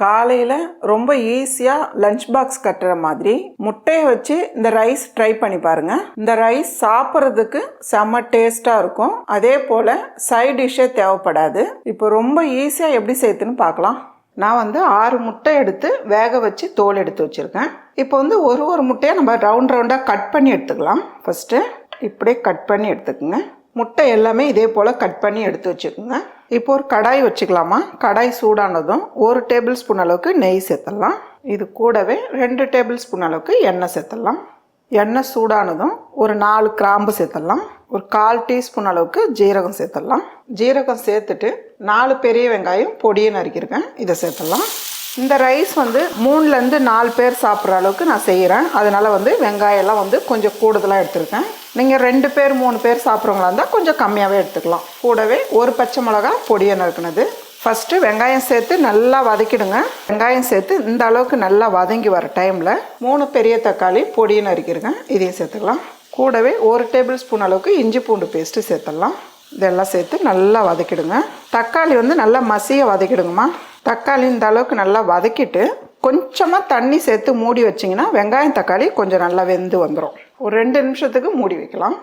காலையில் ரொம்ப ஈஸியாக லஞ்ச் பாக்ஸ் கட்டுற மாதிரி முட்டையை வச்சு இந்த ரைஸ் ட்ரை பண்ணி பாருங்கள். இந்த ரைஸ் சாப்பிட்றதுக்கு செம்ம டேஸ்ட்டாக இருக்கும். அதே போல் சைட் டிஷ்ஷே தேவைப்படாது. இப்போ ரொம்ப ஈஸியாக எப்படி சேர்த்துன்னு பார்க்கலாம். நான் 6 முட்டை எடுத்து வேக வச்சு தோல் எடுத்து வச்சுருக்கேன். இப்போ ஒரு முட்டையை நம்ம ரவுண்டாக கட் பண்ணி எடுத்துக்கலாம். ஃபஸ்ட்டு இப்படியே கட் பண்ணி எடுத்துக்கோங்க. முட்டை எல்லாமே இதே போல் கட் பண்ணி எடுத்து வச்சுக்கோங்க. இப்போ ஒரு கடாய் வச்சுக்கலாமா. கடாய் சூடானதும் 1 டேபிள் ஸ்பூன் அளவுக்கு நெய் சேர்த்துடலாம். இது கூடவே 2 டேபிள் ஸ்பூன் அளவுக்கு எண்ணெய் சேர்த்துடலாம். எண்ணெய் சூடானதும் ஒரு 4 கிராம்பு சேர்த்துடலாம். ஒரு 1/4 டீஸ்பூன் அளவுக்கு ஜீரகம் சேர்த்துடலாம். ஜீரகம் சேர்த்துட்டு 4 பெரிய வெங்காயம் பொடியை நறுக்கியிருக்கேன், இதை சேர்த்துடலாம். இந்த ரைஸ் 3லேருந்து 4 பேர் சாப்பிட்ற அளவுக்கு நான் செய்கிறேன். அதனால் வெங்காயம்லாம் கொஞ்சம் கூடுதலாக எடுத்துருக்கேன். நீங்கள் 2 பேர் 3 பேர் சாப்பிட்றவங்களா இருந்தால் கொஞ்சம் கம்மியாகவே எடுத்துக்கலாம். கூடவே ஒரு பச்சை மிளகா பொடியை நறுக்குனது. ஃபஸ்ட்டு வெங்காயம் சேர்த்து நல்லா வதக்கிடுங்க. வெங்காயம் சேர்த்து இந்த அளவுக்கு நல்லா வதங்கி வர டைமில் 3 பெரிய தக்காளி பொடியை நறுக்கிடுங்க, இதையும் சேர்த்துக்கலாம். கூடவே 1 டேபிள் ஸ்பூன் அளவுக்கு இஞ்சி பூண்டு பேஸ்ட்டு சேர்த்துடலாம். இதெல்லாம் சேர்த்து நல்லா வதக்கிடுங்க. தக்காளி நல்லா மசிய வதக்கிடுங்கம்மா. தக்காளி இந்த அளவுக்கு நல்லா வதக்கிட்டு கொஞ்சமாக தண்ணி சேர்த்து மூடி வச்சிங்கன்னா வெங்காயம் தக்காளி கொஞ்சம் நல்லா வெந்து வந்துடும். ஒரு 2 நிமிஷத்துக்கு மூடி வைக்கலாம்.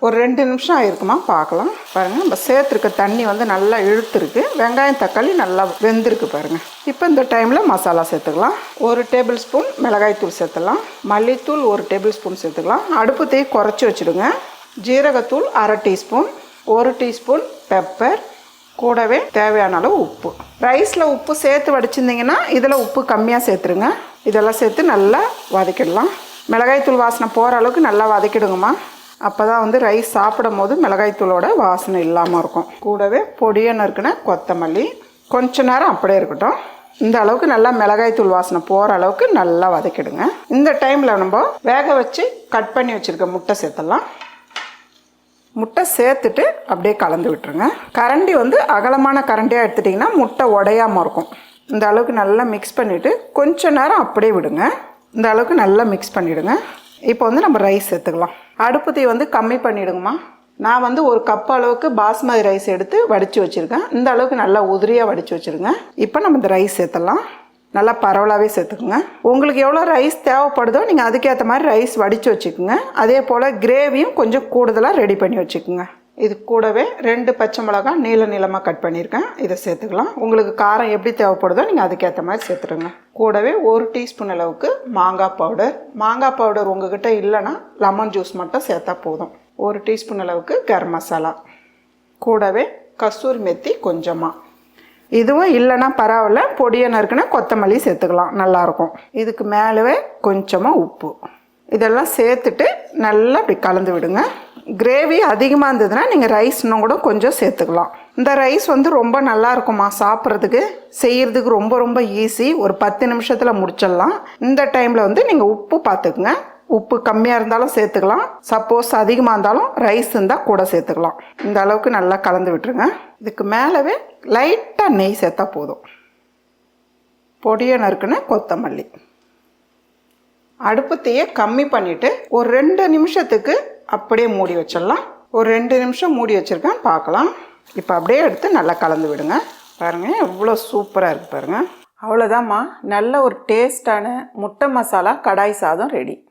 ஒரு 2 நிமிஷம் ஆயிருக்குமா பார்க்கலாம். பாருங்கள், நம்ம சேர்த்துருக்க தண்ணி நல்லா இழுத்துருக்கு. வெங்காயம் தக்காளி நல்லா வெந்திருக்கு பாருங்கள். இப்போ இந்த டைமில் மசாலா சேர்த்துக்கலாம். 1 டேபிள் ஸ்பூன் மிளகாய்த்தூள் சேர்த்துக்கலாம். மல்லித்தூள் 1 டேபிள் ஸ்பூன் சேர்த்துக்கலாம். அடுப்பு தீ குறைச்சி வச்சுடுங்க. ஜீரகத்தூள் 1/2 டீஸ்பூன், 1 டீஸ்பூன் பெப்பர், கூடவே தேவையான அளவு உப்பு. ரைஸில் உப்பு சேர்த்து வடிச்சிருந்தீங்கன்னா இதில் உப்பு கம்மியாக சேர்த்துருங்க. இதெல்லாம் சேர்த்து நல்லா வதக்கிடலாம். மிளகாய்த்தூள் வாசனை போகிற அளவுக்கு நல்லா வதக்கிடுங்கம்மா. அப்போ தான் ரைஸ் சாப்பிடும் போது மிளகாய்த்தூளோட வாசனை இல்லாமல் இருக்கும். கூடவே பொடியை நறுக்குன கொத்தமல்லி கொஞ்ச நேரம் அப்படியே இருக்கட்டும். இந்த அளவுக்கு நல்லா மிளகாய்த்தூள் வாசனை போகிற அளவுக்கு நல்லா வதக்கிடுங்க. இந்த டைமில் நம்ம வேக வச்சு கட் பண்ணி வச்சுருக்க முட்டை சேர்த்துடலாம். முட்டை சேர்த்துட்டு அப்படியே கலந்து விட்டுருங்க. கரண்டி அகலமான கரண்டியாக எடுத்துட்டிங்கன்னா முட்டை உடையாமல் இருக்கும். இந்த அளவுக்கு நல்லா மிக்ஸ் பண்ணிவிட்டு கொஞ்சம் நேரம் அப்படியே விடுங்க. இந்த அளவுக்கு நல்லா மிக்ஸ் பண்ணிவிடுங்க. இப்போ நம்ம ரைஸ் சேர்த்துக்கலாம். அடுப்பு தீ கம்மி பண்ணிவிடுங்கம்மா. நான் 1 கப் அளவுக்கு பாஸ்மதி ரைஸ் எடுத்து வடித்து வச்சுருக்கேன். இந்த அளவுக்கு நல்லா உதிரியாக வடித்து வச்சுருங்க. இப்போ நம்ம இந்த ரைஸ் சேர்த்துடலாம். நல்லா பரவலாகவே சேர்த்துக்குங்க. உங்களுக்கு எவ்வளோ ரைஸ் தேவைப்படுதோ நீங்கள் அதுக்கேற்ற மாதிரி ரைஸ் வடித்து வச்சுக்கோங்க. அதே போல் கிரேவியும் கொஞ்சம் கூடுதலாக ரெடி பண்ணி வச்சுக்கோங்க. இது கூடவே 2 பச்சை மிளகாய் நீளமாக கட் பண்ணியிருக்கேன், இதை சேர்த்துக்கலாம். உங்களுக்கு காரம் எப்படி தேவைப்படுதோ நீங்கள் அதுக்கேற்ற மாதிரி சேர்த்துடுங்க. கூடவே 1 டீஸ்பூன் அளவுக்கு மாங்காய் பவுடர். மாங்காய் பவுடர் உங்ககிட்ட இல்லைன்னா லெமன் ஜூஸ் மட்டும் சேர்த்தா போதும். 1 டீஸ்பூன் அளவுக்கு கரம் மசாலா. கூடவே கஸ்தூரி மெத்தி கொஞ்சமாக. இதுவும் இல்லைன்னா பரவாயில்ல, பொடியை நறுக்குன்னா கொத்தமல்லி சேர்த்துக்கலாம், நல்லாயிருக்கும். இதுக்கு மேலே கொஞ்சமாக உப்பு. இதெல்லாம் சேர்த்துட்டு நல்லா அப்படி கலந்து விடுங்க. கிரேவி அதிகமாக இருந்ததுன்னா நீங்கள் ரைஸ் இன்னும் கூட கொஞ்சம் சேர்த்துக்கலாம். இந்த ரைஸ் ரொம்ப நல்லா இருக்குமா சாப்பிட்றதுக்கு. செய்கிறதுக்கு ரொம்ப ஈஸி. ஒரு 10 நிமிஷத்தில் முடிச்சிடலாம். இந்த டைமில் நீங்கள் உப்பு பார்த்துக்குங்க. உப்பு கம்மியாக இருந்தாலும் சேர்த்துக்கலாம். சப்போஸ் அதிகமாக இருந்தாலும் ரைஸ் இருந்தால் கூட சேர்த்துக்கலாம். இந்த அளவுக்கு நல்லா கலந்து விட்டுருங்க. இதுக்கு மேலவே லைட்டாக நெய் சேர்த்தா போதும். பொடியை நறுக்குன்னு கொத்தமல்லி. அடுப்பு தீயை கம்மி பண்ணிவிட்டு ஒரு 2 நிமிஷத்துக்கு அப்படியே மூடி வச்சிடலாம். ஒரு 2 நிமிஷம் மூடி வச்சுருக்கேன், பார்க்கலாம். இப்போ அப்படியே எடுத்து நல்லா கலந்து விடுங்க. பாருங்கள் எவ்வளோ சூப்பராக இருக்குது பாருங்கள். அவ்வளோதாம்மா, நல்ல ஒரு டேஸ்டான முட்டை மசாலா கடாய் சாதம் ரெடி.